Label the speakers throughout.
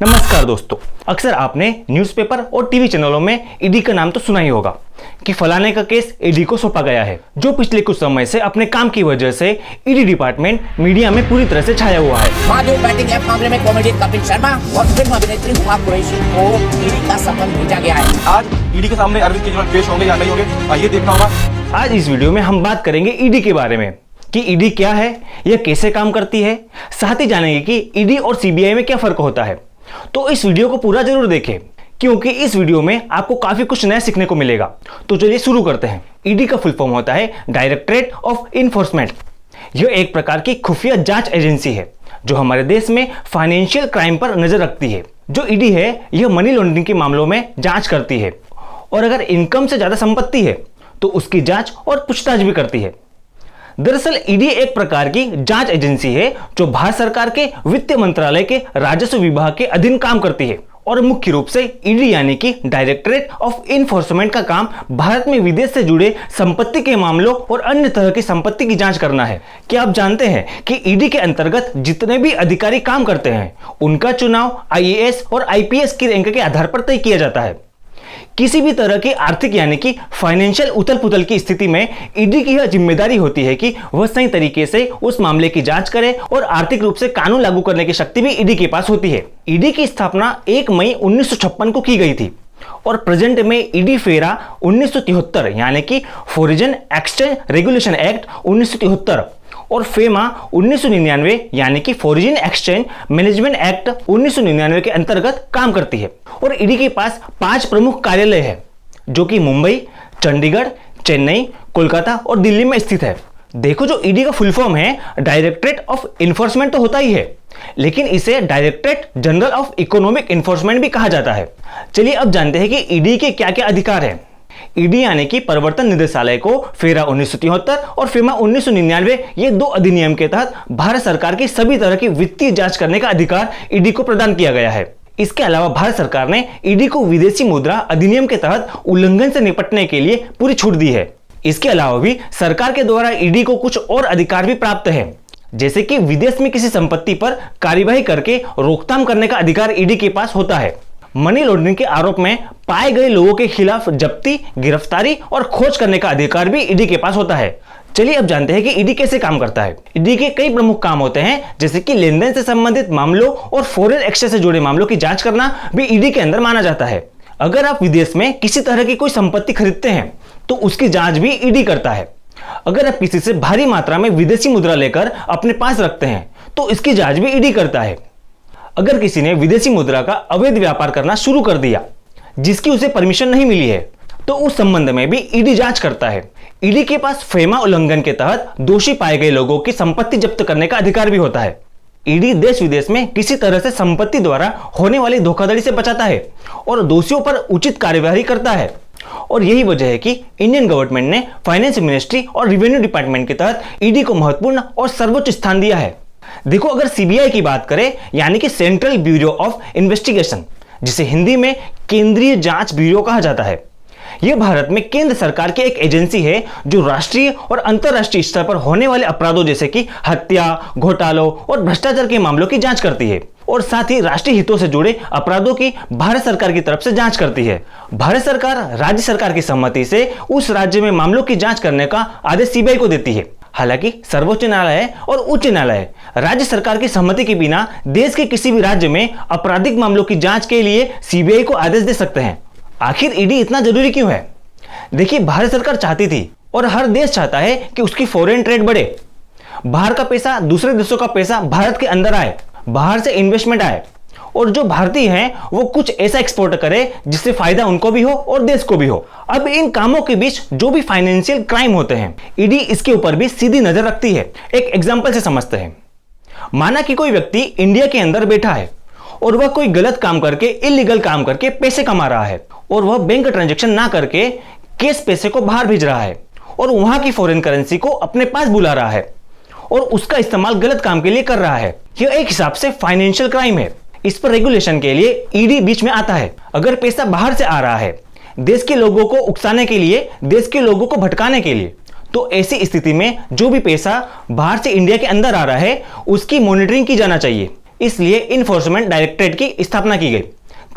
Speaker 1: नमस्कार दोस्तों, अक्सर आपने न्यूज़पेपर और टीवी चैनलों में ईडी का नाम तो सुना ही होगा कि फलाने का केस ईडी को सौंपा गया है, जो पिछले कुछ समय से अपने काम की वजह से ईडी डिपार्टमेंट मीडिया में पूरी तरह से छाया हुआ है।
Speaker 2: महादेव बैटिंग ऐप मामले में कॉमेडियन कपिल शर्मा और फिल्म अभिनेत्री हुमा कुरैशी को ईडी का समन भेजा गया है।
Speaker 3: आज ईडी के सामने अरविंद केजरीवाल पेश होंगे या नहीं होंगे, आइए देखना होगा।
Speaker 1: आज इस वीडियो में हम बात करेंगे ईडी के बारे में कि ईडी क्या है, यह कैसे काम करती है, साथ ही जानेंगे कि ईडी और सीबीआई में क्या फर्क होता है। तो इस वीडियो को पूरा जरूर देखें क्योंकि इस वीडियो में आपको काफी कुछ नया सीखने को मिलेगा। तो चलिए शुरू करते हैं। ईडी का फुल फॉर्म होता है डायरेक्टरेट ऑफ इन्फोर्समेंट। यह एक प्रकार की खुफिया जांच एजेंसी है जो हमारे देश में फाइनेंशियल क्राइम पर नजर रखती है। जो ईडी है यह मनी लॉन्ड्रिंग के मामलों में जांच करती है और अगर इनकम से ज्यादा संपत्ति है तो उसकी जांच और पूछताछ भी करती है। दरअसल ईडी एक प्रकार की जांच एजेंसी है जो भारत सरकार के वित्त मंत्रालय के राजस्व विभाग के अधीन काम करती है और मुख्य रूप से ईडी यानी कि डायरेक्टरेट ऑफ इन्फोर्समेंट का काम भारत में विदेश से जुड़े संपत्ति के मामलों और अन्य तरह की संपत्ति की जांच करना है। क्या आप जानते हैं कि ईडी के अंतर्गत जितने भी अधिकारी काम करते हैं उनका चुनाव आईएएस और आईपीएस की रैंक के आधार पर तय किया जाता है। किसी भी तरह की आर्थिक यानी कि फाइनेंशियल उथल पुथल की स्थिति में ईडी की यह जिम्मेदारी होती है कि वह सही तरीके से उस मामले की जांच करे और आर्थिक रूप से कानून लागू करने की शक्ति भी ईडी के पास होती है। ईडी की स्थापना 1 मई 1956 को की गई थी और प्रेजेंट में ईडी फेरा 1973 यानी कि फॉरेन एक्सचेंज रेगुलेशन एक्ट 1973 और फेमा 1999 यानी कि फॉरेन एक्सचेंज मैनेजमेंट एक्ट 1999 के अंतर्गत काम करती है। और ईडी के पास 5 प्रमुख कार्यालय है जो कि मुंबई, चंडीगढ़, चेन्नई, कोलकाता और दिल्ली में स्थित है। देखो, जो ईडी का फुल फॉर्म है डायरेक्टरेट ऑफ इन्फोर्समेंट तो होता ही है, लेकिन इसे directorate general of economic enforcement भी कहा जाता है। चलिए अब जानते हैं कि ईडी के क्या क्या अधिकार हैं। ईडी यानी कि प्रवर्तन निदेशालय को फेरा 1973 और फेमा 1999 ये 2 अधिनियम के तहत भारत सरकार की सभी तरह की वित्तीय जांच करने का अधिकार ईडी को प्रदान किया गया है। इसके अलावा भारत सरकार ने ईडी को विदेशी मुद्रा अधिनियम के तहत उल्लंघन से निपटने के लिए पूरी छूट दी है। इसके अलावा भी सरकार के द्वारा ईडी को कुछ और अधिकार भी प्राप्त है, जैसे कि विदेश में किसी संपत्ति पर कार्यवाही करके रोकथाम करने का अधिकार ईडी के पास होता है। मनी लॉन्ड्रिंग के आरोप में पाए गए लोगों के खिलाफ जब्ती, गिरफ्तारी और खोज करने का अधिकार भी ईडी के पास होता है। चलिए अब जानते हैं कि ईडी कैसे काम करता है। ईडी के कई प्रमुख काम होते हैं, जैसे कि लेन देन से संबंधित मामलों और फॉरेन एक्सचेंज से जुड़े मामलों की जांच करना भी ईडी के अंदर माना जाता है। अगर आप विदेश में किसी तरह की कोई संपत्ति खरीदते हैं तो उसकी जांच भी ईडी करता है। अगर आप किसी से भारी मात्रा में विदेशी मुद्रा लेकर अपने पास रखते हैं तो इसकी जांच भी ईडी करता है। अगर किसी ने विदेशी मुद्रा का अवैध व्यापार करना शुरू कर दिया जिसकी उसे परमिशन नहीं मिली है तो उस संबंध में भी ईडी जांच करता है। ईडी के पास फेमा उल्लंघन के तहत दोषी पाए गए लोगों की संपत्ति जब्त करने का अधिकार भी होता है। ईडी देश विदेश में किसी तरह से संपत्ति द्वारा होने वाली धोखाधड़ी से बचाता है और दोषियों पर उचित कार्यवाही करता है। और यही वजह है कि इंडियन गवर्नमेंट ने फाइनेंस मिनिस्ट्री और रेवेन्यू डिपार्टमेंट के तहत ईडी को महत्वपूर्ण और सर्वोच्च स्थान दिया है। देखो, अगर सीबीआई की बात करें यानी कि सेंट्रल ब्यूरो ऑफ इन्वेस्टिगेशन, जिसे हिंदी में केंद्रीय जांच ब्यूरो कहा जाता है, यह भारत में केंद्र सरकार की एक एजेंसी है जो राष्ट्रीय और अंतर्राष्ट्रीय स्तर पर होने वाले अपराधों जैसे कि हत्या, घोटालों और भ्रष्टाचार के मामलों की जांच करती है और साथ ही राष्ट्रीय हितों से जुड़े अपराधों की भारत सरकार की तरफ से जांच करती है। भारत सरकार राज्य सरकार की सहमति से उस राज्य में मामलों की जांच करने का आदेश सीबीआई को देती है। हालांकि सर्वोच्च न्यायालय और उच्च न्यायालय राज्य सरकार की सहमति के बिना देश के किसी भी राज्य में आपराधिक मामलों की जांच के लिए सीबीआई को आदेश दे सकते हैं। आखिर ईडी इतना जरूरी क्यों है? देखिए, भारत सरकार चाहती थी और हर देश चाहता है कि उसकी फॉरेन ट्रेड बढ़े, बाहर का पैसा, दूसरे देशों का पैसा भारत के अंदर आए, बाहर से इन्वेस्टमेंट आए और जो भारतीय हैं वो कुछ ऐसा एक्सपोर्ट करे जिससे फायदा उनको भी हो और देश को भी हो। अब इन कामों के बीच जो भी फाइनेंशियल क्राइम होते हैं ईडी इसके ऊपर भी सीधी नजर रखती है। एक एग्जांपल से समझते हैं। माना कि कोई व्यक्ति इंडिया के अंदर बैठा है और वह कोई गलत काम करके, इलीगल काम करके पैसे कमा रहा है और वह बैंक ट्रांजैक्शन ना करके कैश पैसे को बाहर भेज रहा है और वहां की फॉरेन करेंसी को अपने पास बुला रहा है और उसका इस्तेमाल गलत काम के लिए कर रहा है। यह एक हिसाब से फाइनेंशियल क्राइम है। इस पर रेगुलेशन के लिए ईडी बीच में आता है। अगर पैसा बाहर से आ रहा है देश के लोगों को उकसाने के लिए, देश के लोगों को भटकाने के लिए, तो ऐसी स्थिति में जो भी पैसा बाहर से इंडिया के अंदर आ रहा है उसकी मॉनिटरिंग की जाना चाहिए। इसलिए इन्फोर्समेंट डायरेक्टरेट की स्थापना की गई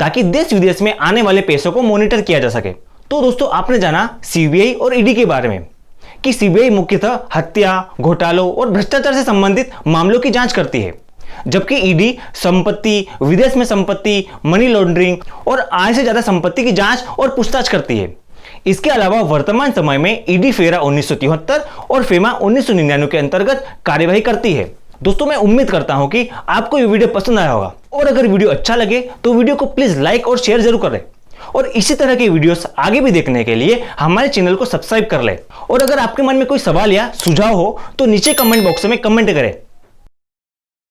Speaker 1: ताकि देश विदेश में आने वाले पैसों को मॉनिटर किया जा सके। तो दोस्तों, आपने जाना सीबीआई और ईडी के बारे में कि सीबीआई मुख्यतः हत्या, घोटालों और भ्रष्टाचार से संबंधित मामलों की जांच करती है, जबकि ईडी संपत्ति, विदेश में संपत्ति, मनी लॉन्ड्रिंग और आय से ज्यादा संपत्ति की जांच और पूछताछ करती है। इसके अलावा वर्तमान समय में ईडी फेरा 1973 और फेमा 1999 के अंतर्गत कार्यवाही करती है। दोस्तों, मैं उम्मीद करता हूं कि आपको ये वीडियो पसंद आया होगा, और अगर वीडियो अच्छा लगे तो वीडियो को प्लीज लाइक और शेयर जरूर करें, और इसी तरह के वीडियोस आगे भी देखने के लिए हमारे चैनल को सब्सक्राइब कर लें। और अगर आपके मन में कोई सवाल या सुझाव हो तो नीचे कमेंट बॉक्स में कमेंट करें।